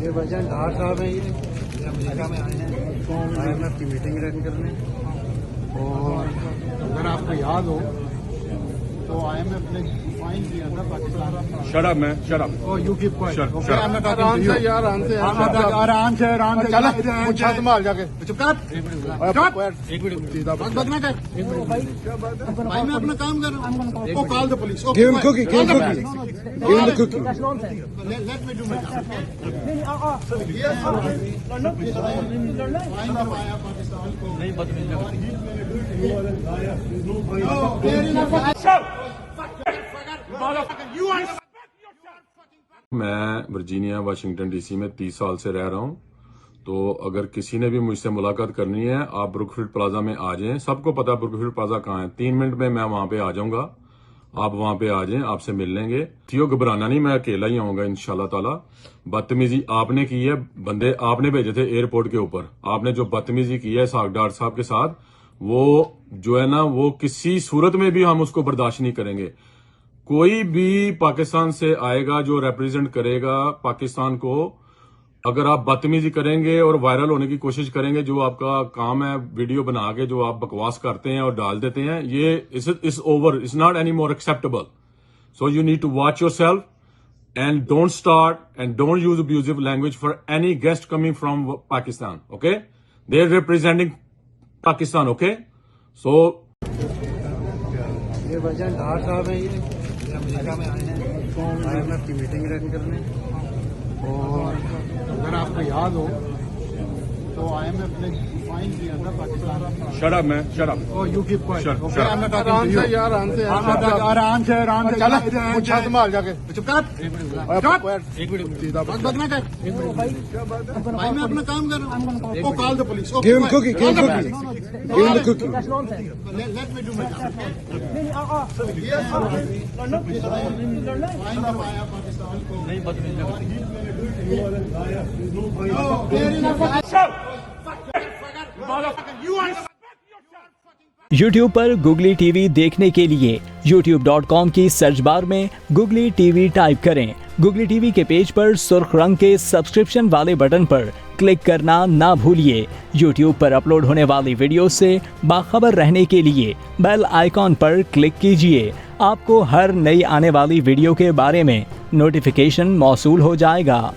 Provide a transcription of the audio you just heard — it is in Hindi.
ये भाईजान ढार साहब हैं, ये अमेरिका में आए हैं IMF की मीटिंग अटेंड करने। और अगर आपको याद हो तो IMF ने फाइन किया था Pakistan. Shut up, man. Shut up. Oh, you keep quiet. Shut Okay, up. I'm not talking to you. आराम से आराम से चल पूछा संभाल जाके चुप कर। एक मिनट बकना कर। भाई मैं अपना काम कर रहा हूँ। Oh, call the police. Give him cookie. Give him cookie. Give him the cookie. Let me do my job. Fine करवाया पाकिस्तान को। नहीं मैं वर्जीनिया वाशिंगटन डीसी में 30 साल से रह रहा हूं। तो अगर किसी ने भी मुझसे मुलाकात करनी है, आप ब्रुकफील्ड प्लाजा में आ जाएं। सबको पता है ब्रुकफील्ड प्लाजा कहाँ है। 3 मिनट में मैं वहां पे आ जाऊंगा। आप वहां पे आ जाएं, आपसे मिल लेंगे। थियो घबराना नहीं, मैं अकेला ही आऊंगा इंशाल्लाह ताला। बदतमीजी आपने की है, बंदे आपने भेजे थे एयरपोर्ट के ऊपर। आपने जो बदतमीजी की है डॉक्टर साहब के साथ, वो जो है ना, वो किसी सूरत में भी हम उसको बर्दाश्त नहीं करेंगे। कोई भी पाकिस्तान से आएगा जो रिप्रेजेंट करेगा पाकिस्तान को, अगर आप बदतमीजी करेंगे और वायरल होने की कोशिश करेंगे, जो आपका काम है वीडियो बना के जो आप बकवास करते हैं और डाल देते हैं, ये is over, is not any more acceptable. So you need to watch yourself and don't start and don't use abusive language for any guest coming from Pakistan, okay? They're representing Pakistan, okay? So ये भाईजान ढार साहब हैं, ये अमेरिका में आए हैं IMF की मीटिंग अटेंड करने। और अगर आपको याद हो तो IMF ने फाइन किया था Pakistan. shut up, man. Shut up. Oh, you keep quiet. Shut Okay, up. I'm not talking to you. आराम से आराम से चल पूछा संभाल जाके चुप कर। एक मिनट बकना कर। भाई मैं अपना काम कर रहा हूँ। Oh, call the police. Give him cookie. Give him cookie. Give him the cookie. Let me do my job. Fine करवाया पाकिस्तान को। नहीं YouTube पर गुगली टीवी देखने के लिए youtube.com की सर्च बार में गुगली टीवी टाइप करें। गुगली टीवी के पेज पर सुर्ख रंग के सब्सक्रिप्शन वाले बटन पर क्लिक करना ना भूलिए। YouTube पर अपलोड होने वाली वीडियो से बाखबर रहने के लिए बेल आइकॉन पर क्लिक कीजिए। आपको हर नई आने वाली वीडियो के बारे में नोटिफिकेशन मौसूल हो जाएगा।